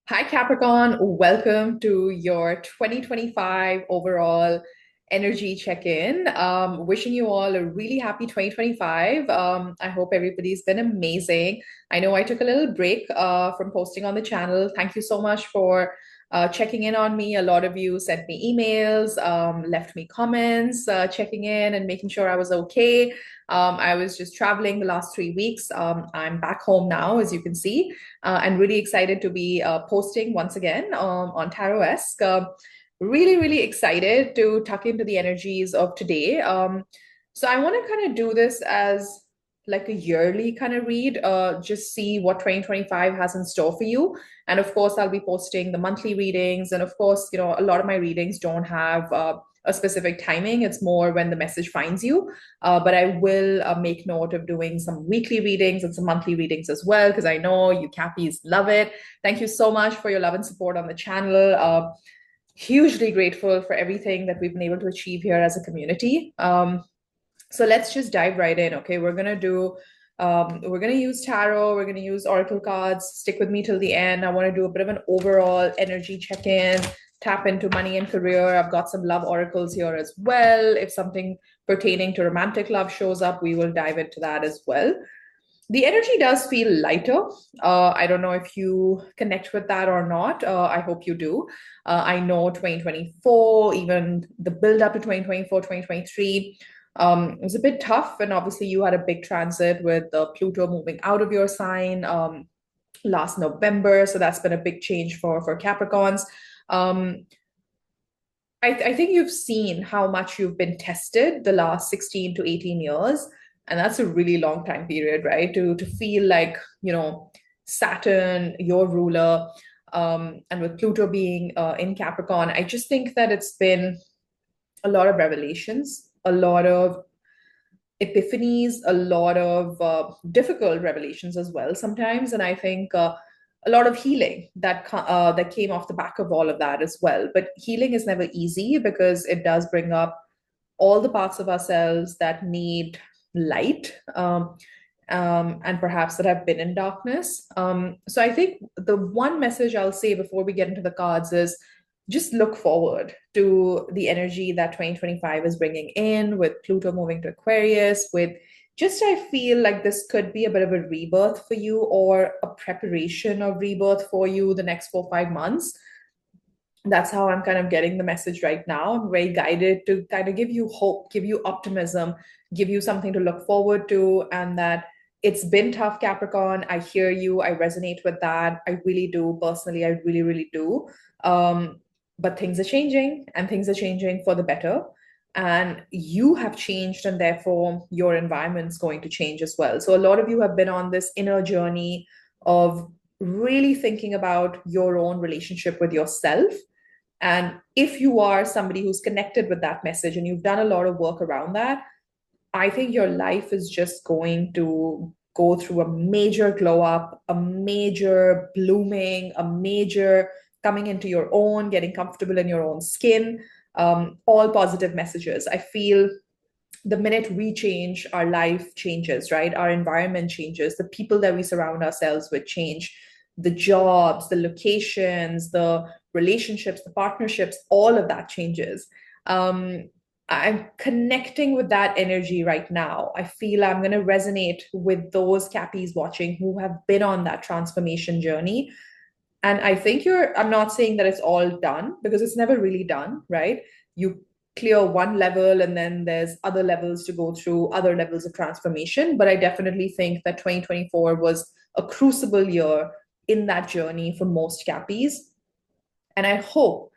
Hi, Capricorn. Welcome to your 2025 overall energy check-in. Wishing you all a really happy 2025. I hope everybody's been amazing. I know I took a little break from posting on the channel. Thank you so much for checking in on me. A lot of you sent me emails, left me comments, checking in and making sure I was okay. I was just traveling the last 3 weeks. I'm back home now, as you can see, and really excited to be posting once again on Tarot-esque. Really excited to tuck into the energies of today. So I want to kind of do this as like a yearly kind of read, just see what 2025 has in store for you. And of course, I'll be posting the monthly readings. And of course, a lot of my readings don't have a specific timing. It's more when the message finds you. But I will make note of doing some weekly readings and some monthly readings as well, because I know you Cappies love it. Thank you so much for your love and support on the channel. Hugely grateful for everything that we've been able to achieve here as a community. So let's just dive right in. Okay, we're gonna use tarot, we're gonna use oracle cards. Stick with me till the end. I want to do a bit of an overall energy check-in, tap into money and career. I've got some love oracles here as well. If something pertaining to romantic love shows up, we will dive into that as well. The energy does feel lighter. I don't know if you connect with that or not. I hope you do. I know 2024, even the build up to 2024, 2023, it was a bit tough. And obviously, you had a big transit with Pluto moving out of your sign last November. So that's been a big change for Capricorns. Um, I think you've seen how much you've been tested the last 16 to 18 years. And that's a really long time period, right? To feel like, Saturn, your ruler, and with Pluto being in Capricorn, I just think that it's been a lot of revelations, a lot of epiphanies, a lot of difficult revelations as well sometimes. And I think a lot of healing that came off the back of all of that as well. But healing is never easy because it does bring up all the parts of ourselves that need light, and perhaps that have been in darkness. So I think the one message I'll say before we get into the cards is just look forward to the energy that 2025 is bringing in with Pluto moving to Aquarius, with just I feel like this could be a bit of a rebirth for you or a preparation of rebirth for you the next 4 5 months. That's how I'm kind of getting the message right now. I'm very guided to kind of give you hope, give you optimism, give you something to look forward to, and that it's been tough, Capricorn. I hear you. I resonate with that. I really do. Personally, I really do. But things are changing, and things are changing for the better. And you have changed, and therefore your environment's going to change as well. So a lot of you have been on this inner journey of really thinking about your own relationship with yourself. And if you are somebody who's connected with that message and you've done a lot of work around that, I think your life is just going to go through a major glow up, a major blooming, a major coming into your own, getting comfortable in your own skin, all positive messages. I feel the minute we change, our life changes, right? Our environment changes, the people that we surround ourselves with change, the jobs, the locations, the relationships, the partnerships, all of that changes. I'm connecting with that energy right now. I feel I'm going to resonate with those Cappies watching who have been on that transformation journey. And I think I'm not saying that it's all done because it's never really done, right? You clear one level and then there's other levels to go through, other levels of transformation. But I definitely think that 2024 was a crucible year in that journey for most Cappies. And I hope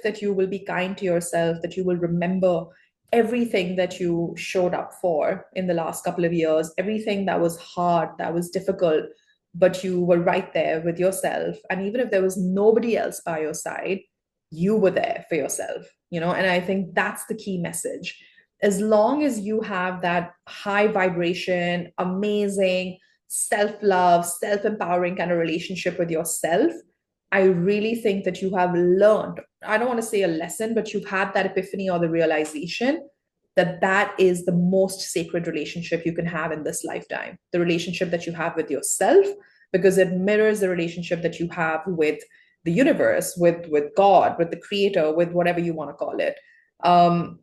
that you will be kind to yourself, that you will remember everything that you showed up for in the last couple of years, everything that was hard, that was difficult, but you were right there with yourself. And even if there was nobody else by your side, you were there for yourself. And I think that's the key message. As long as you have that high vibration, amazing self love, self empowering kind of relationship with yourself, I really think that you have learned, I don't want to say a lesson, but you've had that epiphany or the realization that that is the most sacred relationship you can have in this lifetime. The relationship that you have with yourself, because it mirrors the relationship that you have with the universe, with God, with the creator, with whatever you want to call it. Um,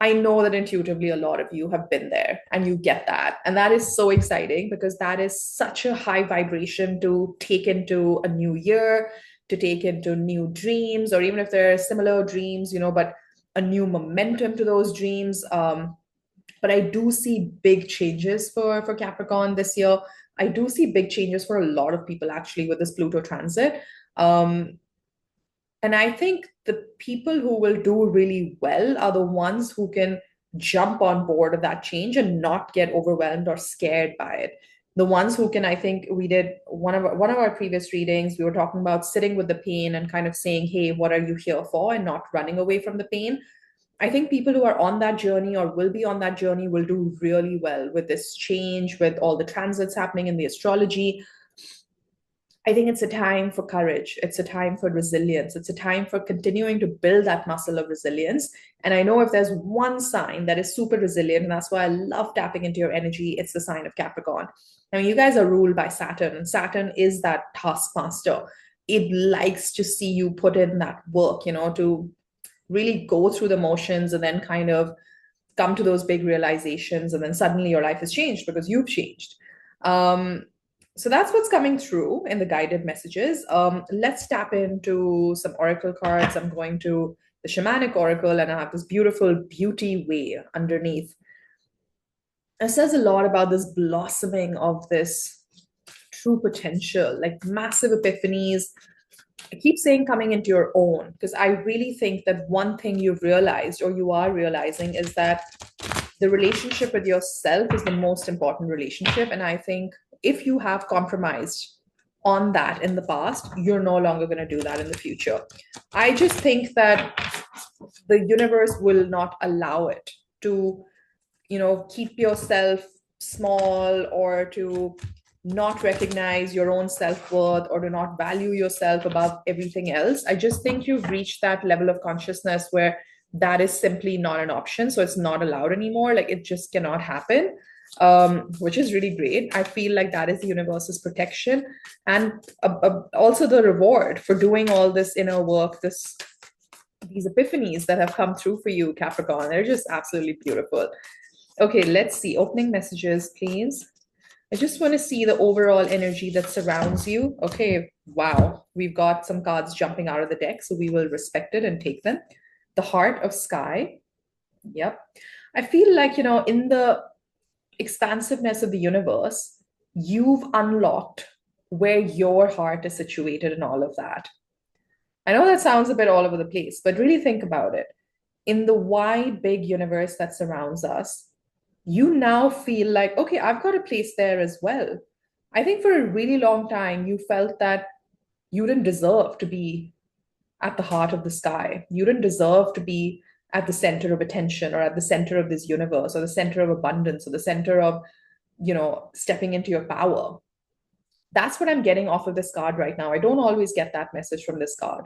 I know that intuitively a lot of you have been there and you get that. And that is so exciting because that is such a high vibration to take into a new year, to take into new dreams, or even if they're similar dreams, but a new momentum to those dreams. But I do see big changes for Capricorn this year. I do see big changes for a lot of people actually with this Pluto transit. Um, and I think the people who will do really well are the ones who can jump on board of that change and not get overwhelmed or scared by it. The ones who can, I think we did one of our previous readings, we were talking about sitting with the pain and kind of saying, hey, what are you here for? And not running away from the pain. I think people who are on that journey or will be on that journey will do really well with this change, with all the transits happening in the astrology. I think it's a time for courage. It's a time for resilience. It's a time for continuing to build that muscle of resilience. And I know if there's one sign that is super resilient, and that's why I love tapping into your energy, it's the sign of Capricorn. I mean, you guys are ruled by Saturn, and Saturn is that taskmaster. It likes to see you put in that work, to really go through the motions and then kind of come to those big realizations. And then suddenly your life has changed because you've changed. So that's what's coming through in the guided messages. Let's tap into some oracle cards. I'm going to the shamanic oracle, and I have this beautiful beauty way underneath. It says a lot about this blossoming of this true potential, like massive epiphanies. I keep saying coming into your own, because I really think that one thing you've realized or you are realizing is that the relationship with yourself is the most important relationship. And I think if you have compromised on that in the past, you're no longer going to do that in the future. I just think that the universe will not allow it to, keep yourself small or to not recognize your own self-worth or to not value yourself above everything else. I just think you've reached that level of consciousness where that is simply not an option. So it's not allowed anymore. Like it just cannot happen, which is really great. I feel like that is the universe's protection and also the reward for doing all this inner work, these epiphanies that have come through for you, Capricorn. They're just absolutely beautiful. Okay, let's see. Opening messages, please. I just want to see the overall energy that surrounds you. Okay, wow. We've got some cards jumping out of the deck, so we will respect it and take them. The Heart of Sky. Yep. I feel like, in the expansiveness of the universe, you've unlocked where your heart is situated and all of that. I know that sounds a bit all over the place, but really think about it. In the wide, big universe that surrounds us, you now feel like, okay, I've got a place there as well. I think for a really long time, you felt that you didn't deserve to be at the heart of the sky. You didn't deserve to be at the center of attention or at the center of this universe or the center of abundance or the center of, stepping into your power. That's what I'm getting off of this card right now. I don't always get that message from this card,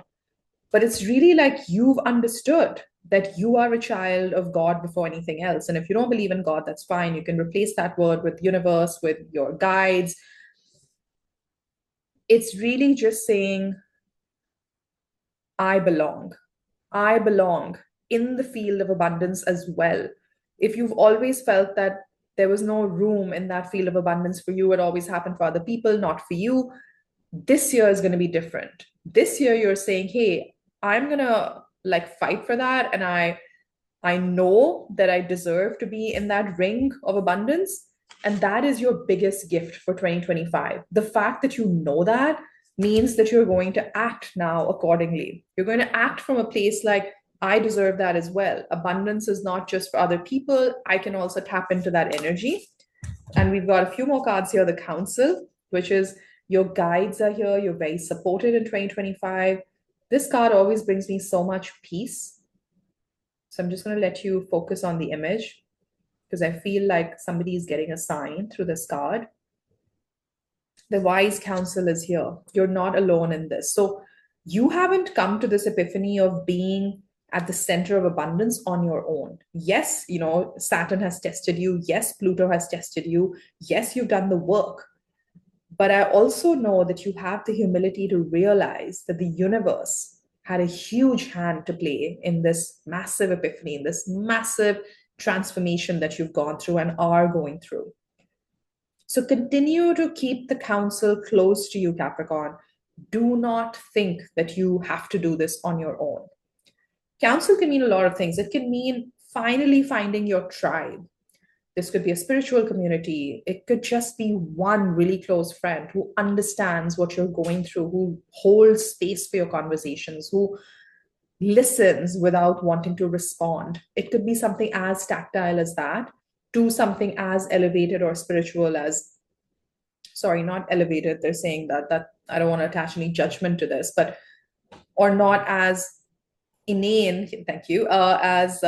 but it's really like you've understood that you are a child of God before anything else. And if you don't believe in God, that's fine. You can replace that word with universe, with your guides. It's really just saying, I belong. I belong in the field of abundance as well. If you've always felt that there was no room in that field of abundance for you, it always happened for other people, not for you, this year is going to be different. This year you're saying, hey, I'm going to fight for that, and I know that I deserve to be in that ring of abundance, and that is your biggest gift for 2025. The fact that you know that means that you're going to act now accordingly. You're going to act from a place like, I deserve that as well. Abundance is not just for other people. I can also tap into that energy. And we've got a few more cards here. The Council, which is your guides are here. You're very supported in 2025. This card always brings me so much peace. So I'm just going to let you focus on the image because I feel like somebody is getting a sign through this card. The Wise Counsel is here. You're not alone in this. So you haven't come to this epiphany of being at the center of abundance on your own. Yes, Saturn has tested you. Yes, Pluto has tested you. Yes, you've done the work. But I also know that you have the humility to realize that the universe had a huge hand to play in this massive epiphany, in this massive transformation that you've gone through and are going through. So continue to keep the council close to you, Capricorn. Do not think that you have to do this on your own. Council can mean a lot of things. It can mean finally finding your tribe. This could be a spiritual community. It could just be one really close friend who understands what you're going through, who holds space for your conversations, who listens without wanting to respond. It could be something as tactile as that to something as elevated or spiritual as, sorry, not elevated. They're saying that I don't want to attach any judgment to this, but or not as inane, thank you, as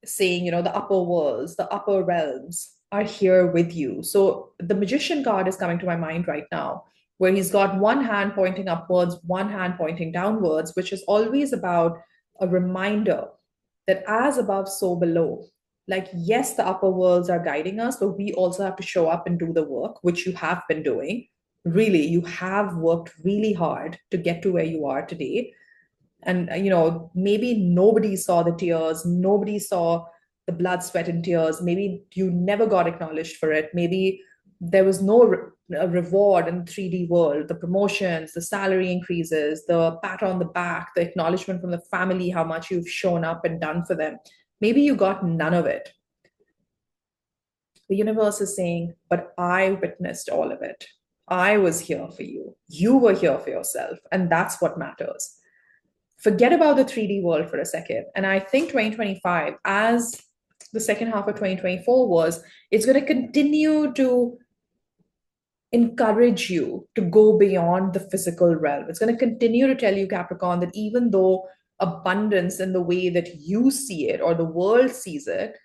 saying, the upper worlds, the upper realms are here with you. So the magician card is coming to my mind right now, where he's got one hand pointing upwards, one hand pointing downwards, which is always about a reminder that as above, so below. Like, yes, the upper worlds are guiding us, but we also have to show up and do the work, which you have been doing. Really, you have worked really hard to get to where you are today. And maybe nobody saw the tears, nobody saw the blood, sweat, and tears. Maybe you never got acknowledged for it. Maybe there was no reward in the 3D world, the promotions, the salary increases, the pat on the back, the acknowledgement from the family, how much you've shown up and done for them. Maybe you got none of it. The universe is saying, but I witnessed all of it. I was here for you. You were here for yourself. And that's what matters. Forget about the 3D world for a second. And I think 2025, as the second half of 2024 was, it's going to continue to encourage you to go beyond the physical realm. It's going to continue to tell you, Capricorn, that even though abundance in the way that you see it or the world sees it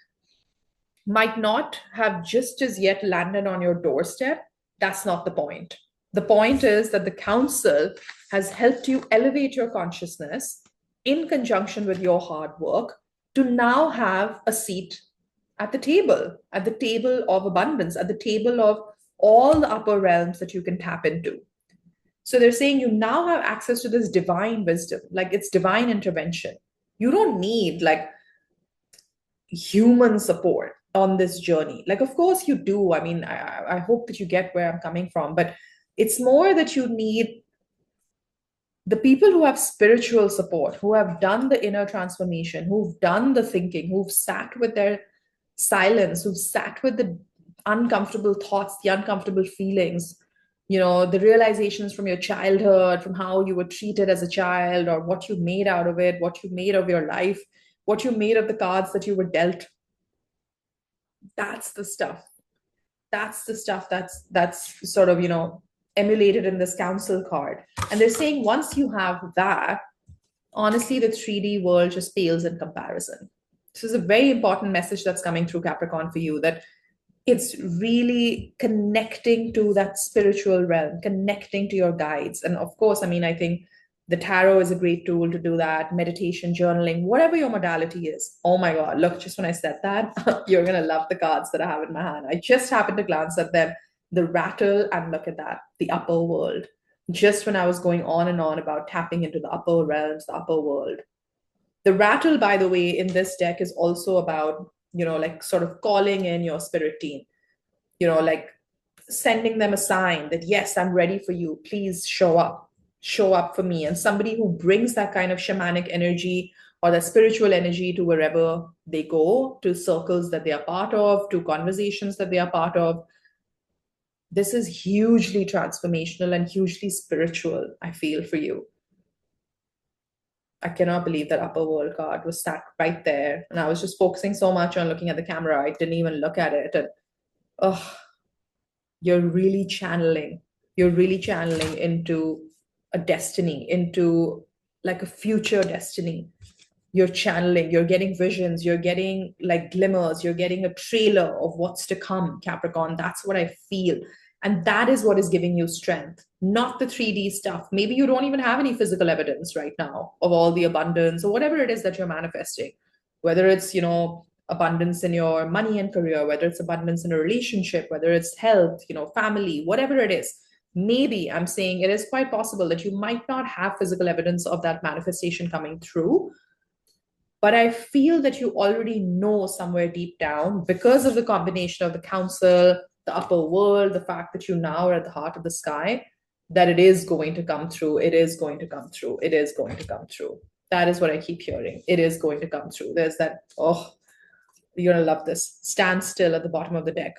might not have just as yet landed on your doorstep, that's not the point. The point is that the council has helped you elevate your consciousness in conjunction with your hard work to now have a seat at the table of abundance, at the table of all the upper realms that you can tap into. So they're saying you now have access to this divine wisdom, like it's divine intervention. You don't need like human support on this journey. Like, of course you do. I mean, I hope that you get where I'm coming from, but it's more that you need the people who have spiritual support, who have done the inner transformation, who've done the thinking, who've sat with their silence, who've sat with the uncomfortable thoughts, the uncomfortable feelings, the realizations from your childhood, from how you were treated as a child, or what you made out of it, what you made of your life, what you made of the cards that you were dealt. That's the stuff. That's the stuff that's sort of, emulated in this council card. And they're saying once you have that, honestly, the 3D world just pales in comparison. This is a very important message that's coming through, Capricorn, for you, that it's really connecting to that spiritual realm, connecting to your guides. And of course, I mean, I think the tarot is a great tool to do that, meditation, journaling, whatever your modality is. Oh my God, look, just when I said that, you're going to love the cards that I have in my hand. I just happened to glance at them, the rattle, and look at that, the upper world. Just when I was going on and on about tapping into the upper realms, the upper world. The rattle, by the way, in this deck is also about, like sort of calling in your spirit team, like sending them a sign that, yes, I'm ready for you. Please show up for me. And somebody who brings that kind of shamanic energy or that spiritual energy to wherever they go, to circles that they are part of, to conversations that they are part of. This is hugely transformational and hugely spiritual, I feel, for you. I cannot believe that upper world card was sat right there. And I was just focusing so much on looking at the camera, I didn't even look at it. And oh, you're really channeling. You're really channeling into a destiny, into like a future destiny. You're channeling, you're getting visions, you're getting like glimmers, you're getting a trailer of what's to come, Capricorn. That's what I feel. And that is what is giving you strength, not the 3D stuff. Maybe you don't even have any physical evidence right now of all the abundance or whatever it is that you're manifesting, whether it's, abundance in your money and career, whether it's abundance in a relationship, whether it's health, family, whatever it is. Maybe I'm saying it is quite possible that you might not have physical evidence of that manifestation coming through, but I feel that you already know somewhere deep down, because of the combination of the council, the upper world, the fact that you now are at the heart of the sky, that it is going to come through. It is going to come through. It is going to come through. That is what I keep hearing. It is going to come through. There's that, oh, you're going to love this. Stand still at the bottom of the deck.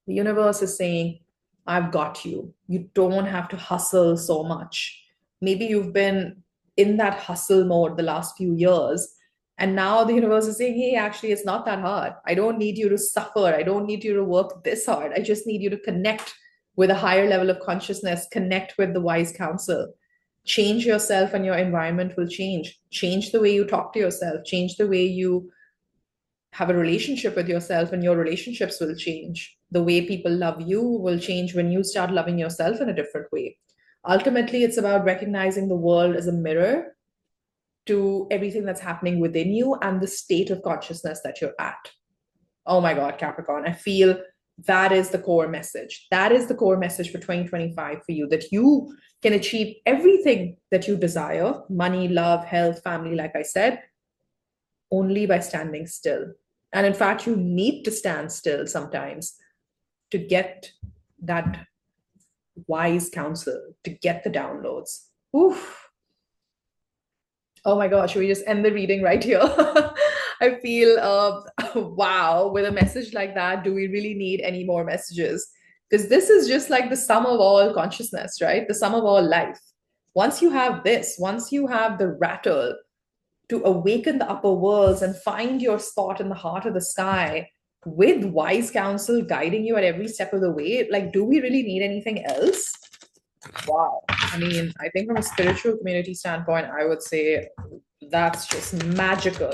The universe is saying, I've got you. You don't have to hustle so much. Maybe you've been in that hustle mode the last few years. And now the universe is saying, hey, actually, it's not that hard. I don't need you to suffer. I don't need you to work this hard. I just need you to connect with a higher level of consciousness, connect with the wise counsel. Change yourself and your environment will change. Change the way you talk to yourself. Change the way you have a relationship with yourself, and your relationships will change. The way people love you will change when you start loving yourself in a different way. Ultimately, it's about recognizing the world as a mirror to everything that's happening within you and the state of consciousness that you're at. Oh my God, Capricorn, I feel that is the core message. That is the core message for 2025 for you, that you can achieve everything that you desire, money, love, health, family, like I said, only by standing still. And in fact, you need to stand still sometimes to get that wise counsel, to get the downloads. Oof. Oh my gosh, should we just end the reading right here? I feel, wow, with a message like that, do we really need any more messages? Because this is just like the sum of all consciousness, right? The sum of all life. Once you have this, once you have the rattle to awaken the upper worlds and find your spot in the heart of the sky with wise counsel guiding you at every step of the way, like, do we really need anything else? Wow. I mean, I think from a spiritual community standpoint, I would say that's just magical.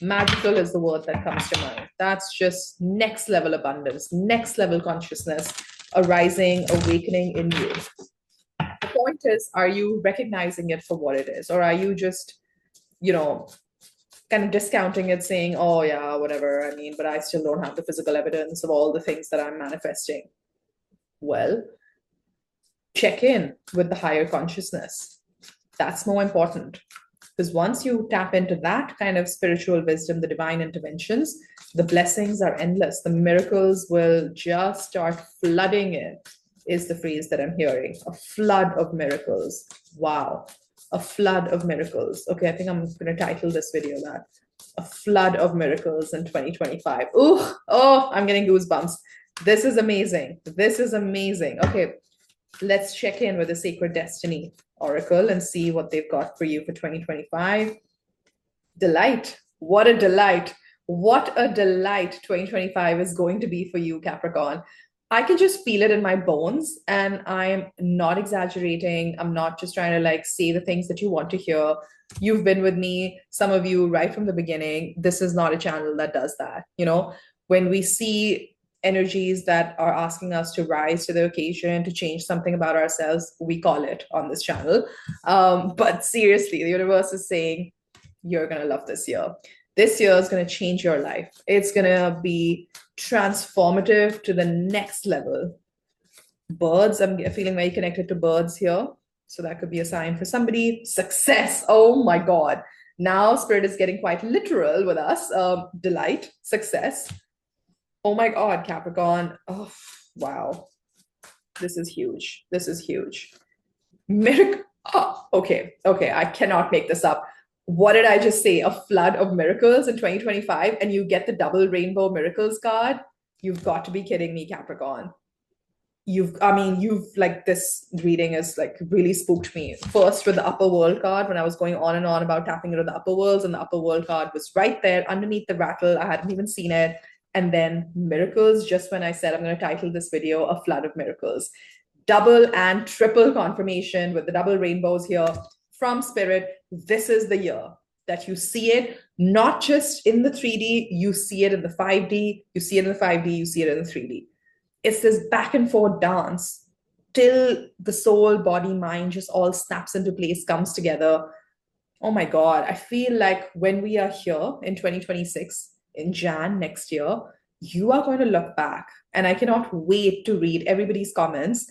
Magical is the word that comes to mind. That's just next level abundance, next level consciousness arising, awakening in you. The point is, are you recognizing it for what it is? Or are you just, kind of discounting it, saying, oh, yeah, whatever. I mean, but I still don't have the physical evidence of all the things that I'm manifesting. Well, check in with the higher consciousness. That's more important, because once you tap into that kind of spiritual wisdom, the divine interventions, the blessings are endless. The miracles will just start flooding in, is the phrase that I'm hearing. A flood of miracles. Wow. A flood of miracles. Okay, I think I'm going to title this video that. A flood of miracles in 2025. Oh, I'm getting goosebumps. This is amazing. This is amazing. Okay, let's check in with the Sacred Destiny Oracle and see what they've got for you for 2025. Delight. What a delight. What a delight 2025 is going to be for you, Capricorn. I can just feel it in my bones, and I'm not exaggerating. I'm not just trying to say the things that you want to hear. You've been with me, some of you, right from the beginning. This is not a channel that does that. When we see energies that are asking us to rise to the occasion, to change something about ourselves, we call it on this channel. But seriously, the universe is saying, you're going to love this year. This year is going to change your life. It's going to be transformative to the next level. Birds, I'm feeling very connected to birds here. So that could be a sign for somebody. Success. Oh my God. Now Spirit is getting quite literal with us. Delight, success. Oh my God, Capricorn. Oh, wow. This is huge. This is huge. Miracle. Oh, okay. I cannot make this up. What did I just say? A flood of miracles in 2025, and you get the double rainbow miracles card? You've got to be kidding me, Capricorn. This reading is really spooked me. First with the upper world card, when I was going on and on about tapping into the upper worlds, and the upper world card was right there underneath the rattle. I hadn't even seen it. And then miracles, just when I said I'm going to title this video A Flood of Miracles. Double and triple confirmation with the double rainbows here from Spirit. This is the year that you see it, not just in the 3D, you see it in the 5D, you see it in the 5D, you see it in the 3D. It's this back and forth dance till the soul, body, mind just all snaps into place, comes together. Oh my God, I feel like when we are here in 2026, in Jan next year, you are going to look back. And I cannot wait to read everybody's comments.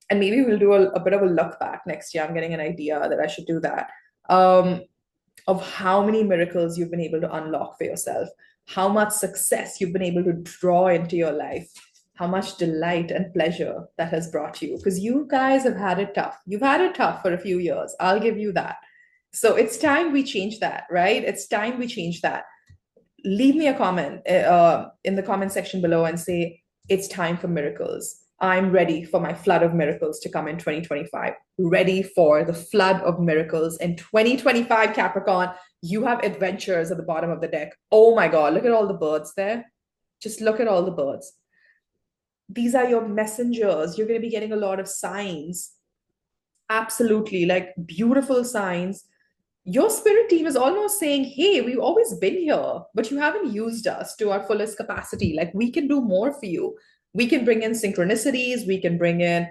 And maybe we'll do a bit of a look back next year. I'm getting an idea that I should do that. Of how many miracles you've been able to unlock for yourself, how much success you've been able to draw into your life, how much delight and pleasure that has brought you. Because you guys have had it tough. You've had it tough for a few years. I'll give you that. So it's time we change that, right? It's time we change that. Leave me a comment in the comment section below and say, it's time for miracles. I'm ready for my flood of miracles to come in 2025. Ready for the flood of miracles in 2025, Capricorn. You have adventures at the bottom of the deck. Oh my God, look at all the birds there. Just look at all the birds. These are your messengers. You're going to be getting a lot of signs. Absolutely, like beautiful signs. Your spirit team is almost saying, hey, we've always been here, but you haven't used us to our fullest capacity. Like, we can do more for you. We can bring in synchronicities. We can bring in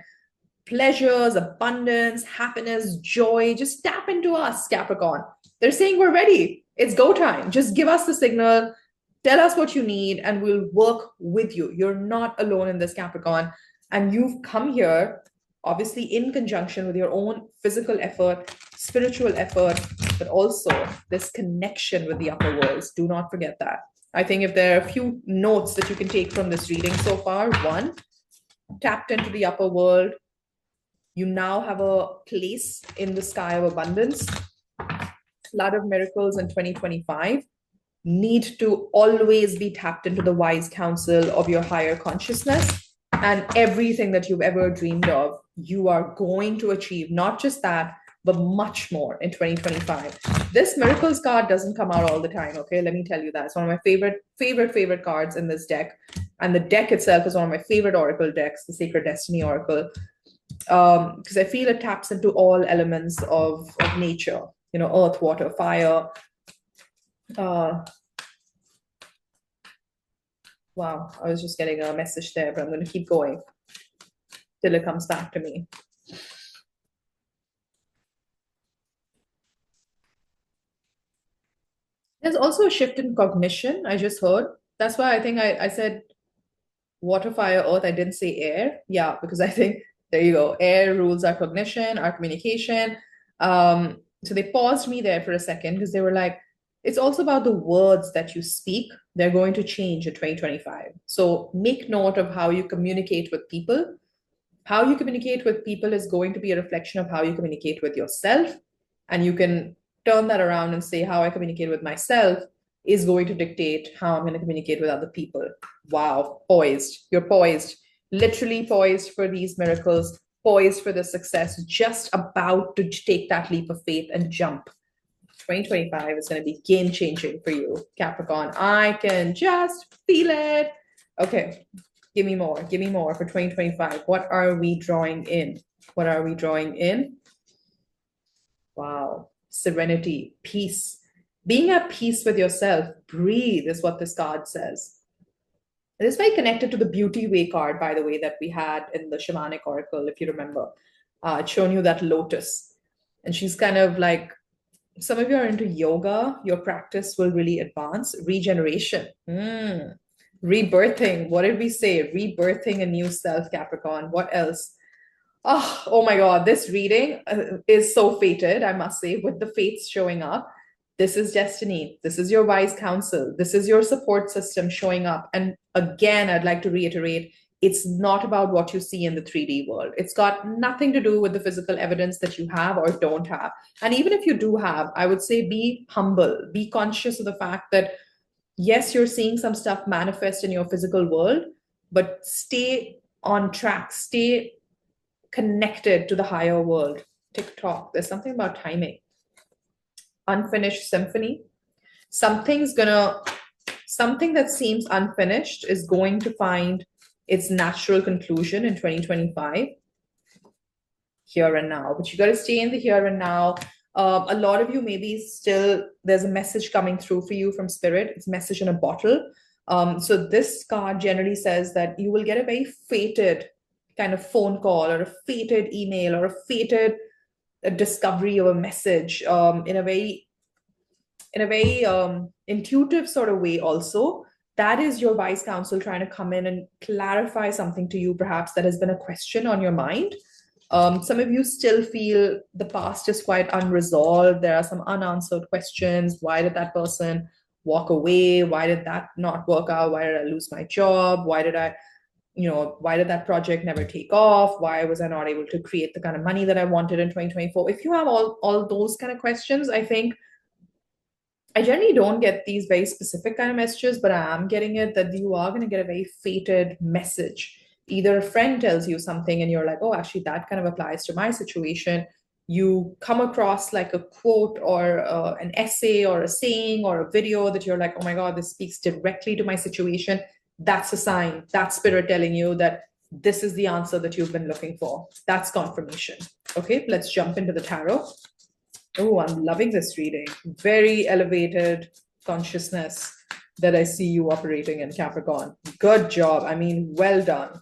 pleasures, abundance, happiness, joy. Just tap into us, Capricorn. They're saying we're ready. It's go time. Just give us the signal. Tell us what you need and we'll work with you. You're not alone in this, Capricorn. And you've come here, obviously, in conjunction with your own physical effort, spiritual effort, but also this connection with the upper worlds. Do not forget that. I think if there are a few notes that you can take from this reading so far, one, tapped into the upper world. You now have a place in the sky of abundance. Flood of miracles in 2025. Need to always be tapped into the wise counsel of your higher consciousness, and everything that you've ever dreamed of, you are going to achieve not just that, but much more in 2025. This miracles card doesn't come out all the time, okay? Let me tell you that. It's one of my favorite cards in this deck. And the deck itself is one of my favorite oracle decks, the Sacred Destiny Oracle, because I feel it taps into all elements of nature, you know, earth, water, fire. Wow, I was just getting a message there, but I'm going to keep going till it comes back to me. There's also a shift in cognition, I just heard. That's why I think I said water, fire, earth. I didn't say air. Yeah, because I think, there you go. Air rules our cognition, our communication. So they paused me there for a second because they were like, it's also about the words that you speak. They're going to change in 2025. So make note of how you communicate with people. How you communicate with people is going to be a reflection of how you communicate with yourself. And you can turn that around and say, how I communicate with myself is going to dictate how I'm going to communicate with other people. Wow, poised. You're poised, literally poised for these miracles, poised for the success, just about to take that leap of faith and jump. 2025 is going to be game changing for you, Capricorn. I can just feel it. Okay, give me more for 2025. What are we drawing in? What are we drawing in? Wow, serenity, peace. Being at peace with yourself, breathe is what this card says. It is very connected to the Beauty Way card, by the way, that we had in the Shamanic Oracle, if you remember. It's shown you that lotus. And she's kind of like, some of you are into yoga, your practice will really advance. Regeneration, rebirthing. What did we say? Rebirthing a new self, Capricorn. What else? Oh my God, this reading is so fated, I must say, with the fates showing up. This is destiny. This is your wise counsel. This is your support system showing up. And again, I'd like to reiterate, it's not about what you see in the 3D world. It's got nothing to do with the physical evidence that you have or don't have. And even if you do have, I would say be humble, be conscious of the fact that, yes, you're seeing some stuff manifest in your physical world, but stay on track, stay connected to the higher world. TikTok, there's something about timing. Unfinished symphony. Something that seems unfinished is going to find its natural conclusion in 2025, here and now. But you got to stay in the here and now. A lot of you maybe still, there's a message coming through for you from spirit. It's a message in a bottle. So this card generally says that you will get a very fated kind of phone call or a fated email or a fated discovery of a message in a very in a very intuitive sort of way also. That is your wise counsel trying to come in and clarify something to you, perhaps that has been a question on your mind. Some of you still feel the past is quite unresolved. There are some unanswered questions. Why did that person walk away? Why did that not work out? Why did I lose my job? Why did that project never take off? Why was I not able to create the kind of money that I wanted in 2024? If you have all those kind of questions, I think I generally don't get these very specific kind of messages, but I am getting it that you are going to get a very fated message. Either a friend tells you something and you're like, oh, actually, that kind of applies to my situation. You come across like a quote or an essay or a saying or a video that you're like, oh my God, this speaks directly to my situation. That's a sign. That's spirit telling you that this is the answer that you've been looking for. That's confirmation. Okay, let's jump into the tarot. Oh, I'm loving this reading. Very elevated consciousness that I see you operating in, Capricorn. Good job. I mean, well done.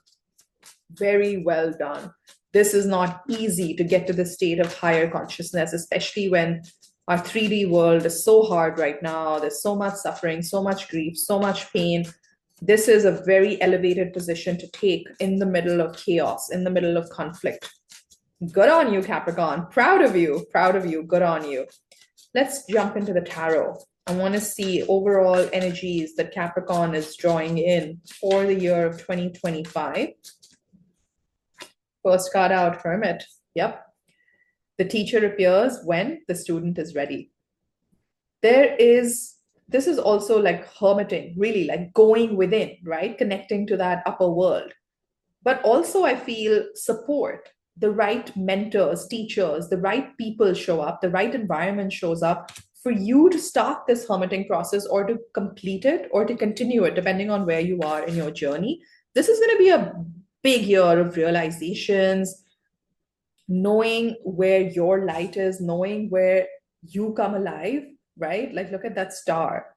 Very well done. This is not easy to get to the state of higher consciousness, especially when our 3D world is so hard right now. There's so much suffering, so much grief, so much pain. This is a very elevated position to take in the middle of chaos, in the middle of conflict. Good on you, Capricorn. Proud of you. Proud of you. Good on you. Let's jump into the tarot. I want to see overall energies that Capricorn is drawing in for the year of 2025. First card out, Hermit. Yep. The teacher appears when the student is ready. This is also like hermiting, really like going within, right? Connecting to that upper world. But also I feel support. The right mentors, teachers, the right people show up, the right environment shows up for you to start this hermiting process or to complete it or to continue it, depending on where you are in your journey. This is going to be a big year of realizations, knowing where your light is, knowing where you come alive, right? Like, look at that star.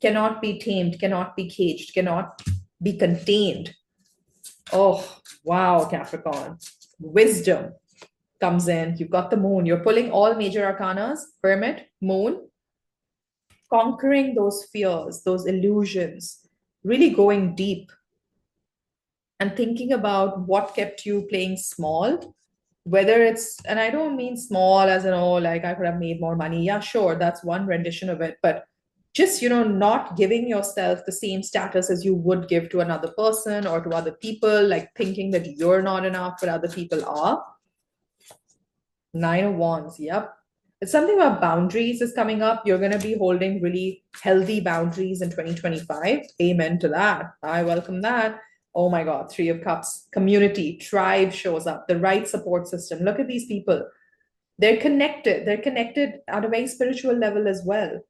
Cannot be tamed, cannot be caged, cannot be contained. Oh, wow, Capricorn. Wisdom comes in. You've got the moon. You're pulling all major arcanas, Hermit, moon, conquering those fears, those illusions, really going deep and thinking about what kept you playing small, whether it's, and I don't mean small as in, oh, like I could have made more money. Yeah, sure, that's one rendition of it. But just, not giving yourself the same status as you would give to another person or to other people, like thinking that you're not enough, but other people are. 9 of Wands, yep. It's something about boundaries is coming up. You're going to be holding really healthy boundaries in 2025. Amen to that. I welcome that. Oh my God, 3 of Cups, community, tribe shows up, the right support system. Look at these people. They're connected. They're connected at a very spiritual level as well.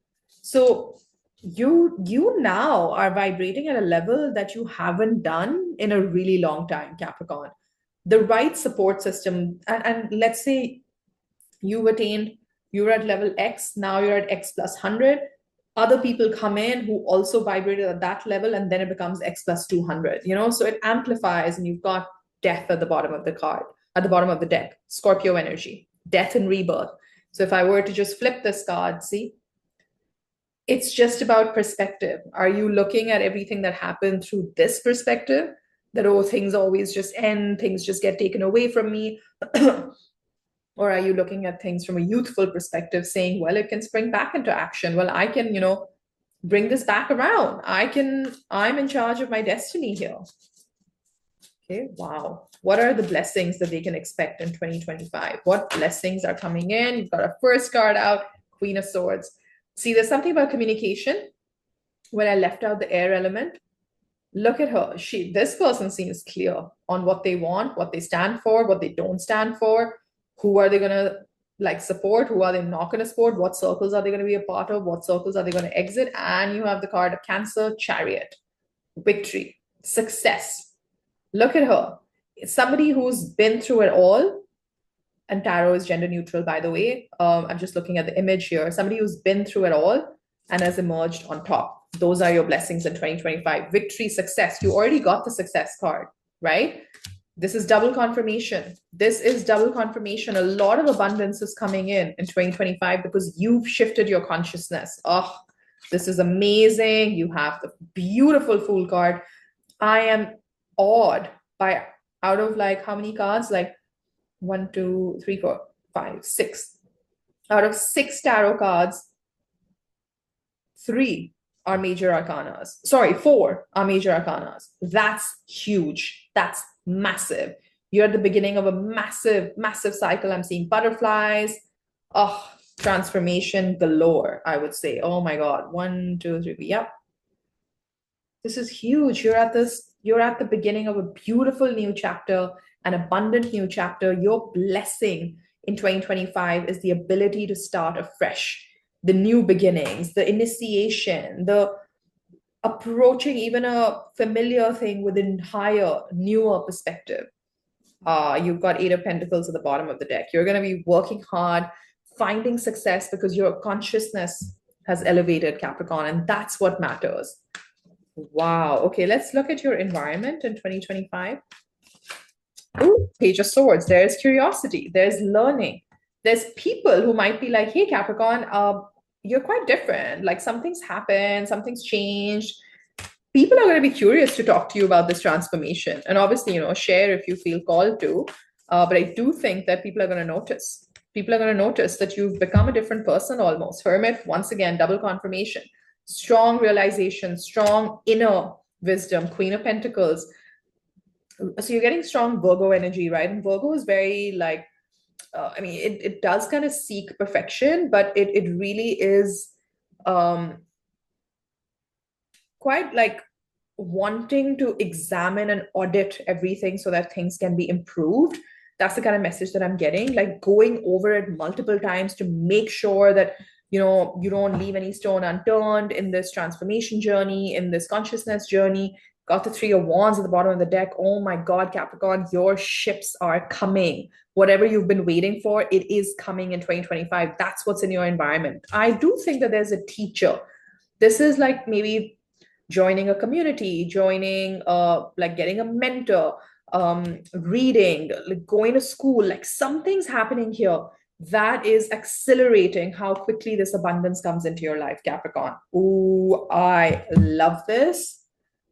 So you now are vibrating at a level that you haven't done in a really long time, Capricorn. The right support system, and let's say you're at level X, now you're at X plus 100. Other people come in who also vibrated at that level, and then it becomes X plus 200, so it amplifies, and you've got death at the bottom of the card, at the bottom of the deck, Scorpio energy, death and rebirth. So if I were to just flip this card, see, it's just about perspective. Are you looking at everything that happened through this perspective? That, oh, things always just end, things just get taken away from me. Or are you looking at things from a youthful perspective, saying, well, it can spring back into action. Well, I can, bring this back around. I'm in charge of my destiny here. Okay, wow. What are the blessings that they can expect in 2025? What blessings are coming in? You've got a first card out, Queen of Swords. See, there's something about communication. When I left out the air element, look at her. This person seems clear on what they want, what they stand for, what they don't stand for. Who are they going to support? Who are they not going to support? What circles are they going to be a part of? What circles are they going to exit? And you have the card of Cancer, Chariot, victory, success. Look at her. It's somebody who's been through it all. And tarot is gender neutral, by the way. I'm just looking at the image here. Somebody who's been through it all and has emerged on top. Those are your blessings in 2025. Victory, success. You already got the success card, right? This is double confirmation. This is double confirmation. A lot of abundance is coming in 2025 because you've shifted your consciousness. Oh, this is amazing. You have the beautiful Fool card. I am awed by, out of like how many cards? Like one, two, three, four, five, six. Out of six tarot cards, three are major arcanas. Sorry, four are major arcanas. That's huge. That's massive. You're at the beginning of a massive, massive cycle. I'm seeing butterflies. Oh, transformation galore, I would say. Oh my God. One, two, three. Yep. This is huge. You're at the beginning of a beautiful new chapter, an abundant new chapter. Your blessing in 2025 is the ability to start afresh, the new beginnings, the initiation, the approaching even a familiar thing with a higher, newer perspective. You've got Eight of Pentacles at the bottom of the deck. You're going to be working hard, finding success because your consciousness has elevated, Capricorn, and that's what matters. Wow. Okay, let's look at your environment in 2025. Ooh, Page of Swords. There's curiosity. There's learning. There's people who might be like, hey, Capricorn, you're quite different. Like something's happened, something's changed. People are going to be curious to talk to you about this transformation. And obviously, share if you feel called to. But I do think that people are going to notice. People are going to notice that you've become a different person almost. Hermit, once again, double confirmation. Strong realization, strong inner wisdom, Queen of Pentacles. So you're getting strong Virgo energy, right? And Virgo is very like, it does kind of seek perfection, but it really is quite like wanting to examine and audit everything so that things can be improved. That's the kind of message that I'm getting, like going over it multiple times to make sure that you don't leave any stone unturned in this transformation journey, in this consciousness journey. Got the Three of Wands at the bottom of the deck. Oh my God, Capricorn, your ships are coming. Whatever you've been waiting for, it is coming in 2025. That's what's in your environment. I do think that there's a teacher. This is like maybe joining a community, joining like getting a mentor, reading, like going to school, like something's happening here that is accelerating how quickly this abundance comes into your life, Capricorn. Ooh, I love this.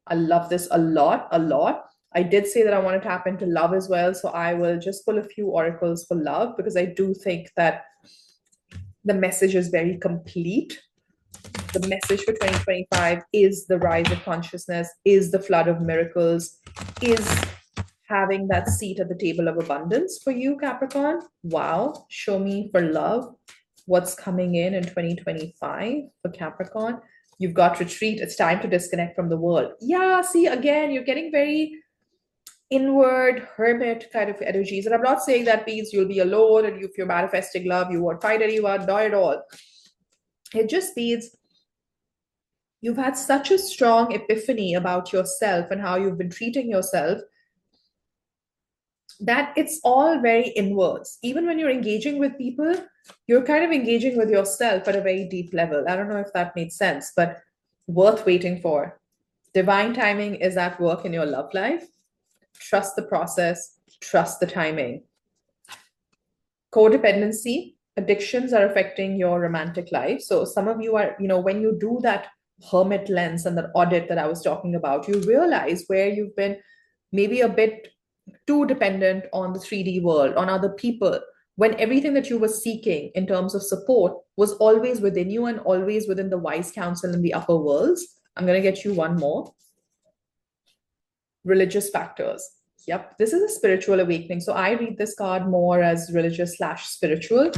I love this a lot, a lot. I did say that I want to tap into love as well. So I will just pull a few oracles for love because I do think that the message is very complete. The message for 2025 is the rise of consciousness, is the flood of miracles, is having that seat at the table of abundance for you, Capricorn. Wow. Show me for love what's coming in 2025 for Capricorn. You've got retreat. It's time to disconnect from the world. Yeah, see, again, you're getting very inward hermit kind of energies. And I'm not saying that means you'll be alone and if you're manifesting love, you won't find anyone, not at all. It just means you've had such a strong epiphany about yourself and how you've been treating yourself that it's all very inwards. Even when you're engaging with people, you're kind of engaging with yourself at a very deep level. I don't know if that made sense, but worth waiting for. Divine timing is at work in your love life. Trust the process, trust the timing. Codependency, addictions are affecting your romantic life. So some of you are, when you do that hermit lens and that audit that I was talking about, you realize where you've been maybe a bit too dependent on the 3D world, on other people, when everything that you were seeking in terms of support was always within you and always within the wise counsel in the upper worlds. I'm going to get you one more. Religious factors. Yep, this is a spiritual awakening. So I read this card more as religious / spiritual.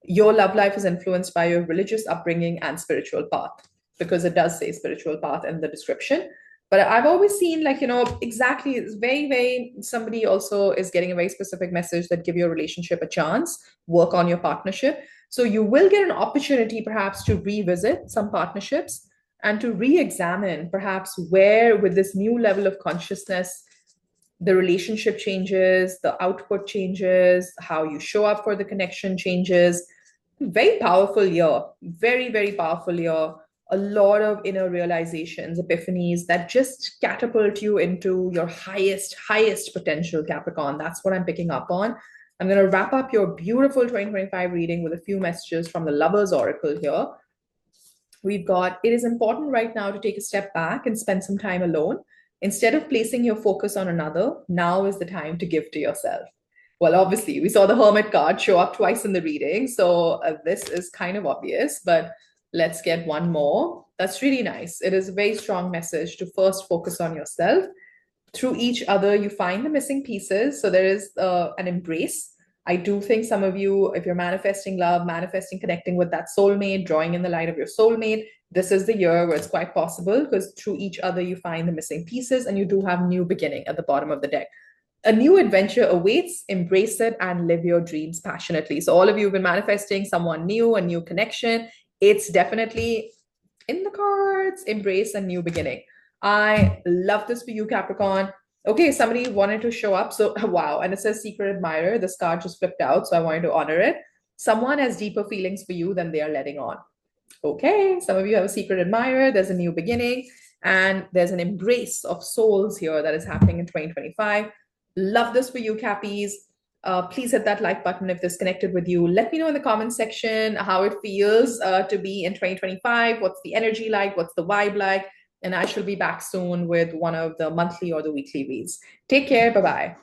Your love life is influenced by your religious upbringing and spiritual path, because it does say spiritual path in the description. But I've always seen like, exactly, it's very, very, somebody also is getting a very specific message that give your relationship a chance, work on your partnership. So you will get an opportunity perhaps to revisit some partnerships and to re-examine perhaps where with this new level of consciousness, the relationship changes, the output changes, how you show up for the connection changes. Very powerful year, very, very powerful year. a lot of inner realizations, epiphanies that just catapult you into your highest potential, Capricorn. That's what I'm picking up on. I'm going to wrap up your beautiful 2025 reading with a few messages from the Lovers Oracle here. We've got, it is important right now to take a step back and spend some time alone. Instead of placing your focus on another, now is the time to give to yourself. Well, obviously, we saw the Hermit card show up twice in the reading, so this is kind of obvious, but let's get one more. That's really nice. It is a very strong message to first focus on yourself. Through each other, you find the missing pieces. So there is an embrace. I do think some of you, if you're manifesting love, manifesting connecting with that soulmate, drawing in the light of your soulmate, this is the year where it's quite possible, because through each other, you find the missing pieces and you do have new beginning at the bottom of the deck. A new adventure awaits, embrace it, and live your dreams passionately. So all of you have been manifesting someone new, a new connection. It's definitely in the cards. Embrace a new beginning. I love this for you, Capricorn. Okay, somebody wanted to show up. So, wow. And it says secret admirer. This card just flipped out. So I wanted to honor it. Someone has deeper feelings for you than they are letting on. Okay, some of you have a secret admirer. There's a new beginning. And there's an embrace of souls here that is happening in 2025. Love this for you, Cappies. Please hit that like button if this connected with you. Let me know in the comment section how it feels to be in 2025. What's the energy like? What's the vibe like? And I shall be back soon with one of the monthly or the weekly reads. Take care. Bye-bye.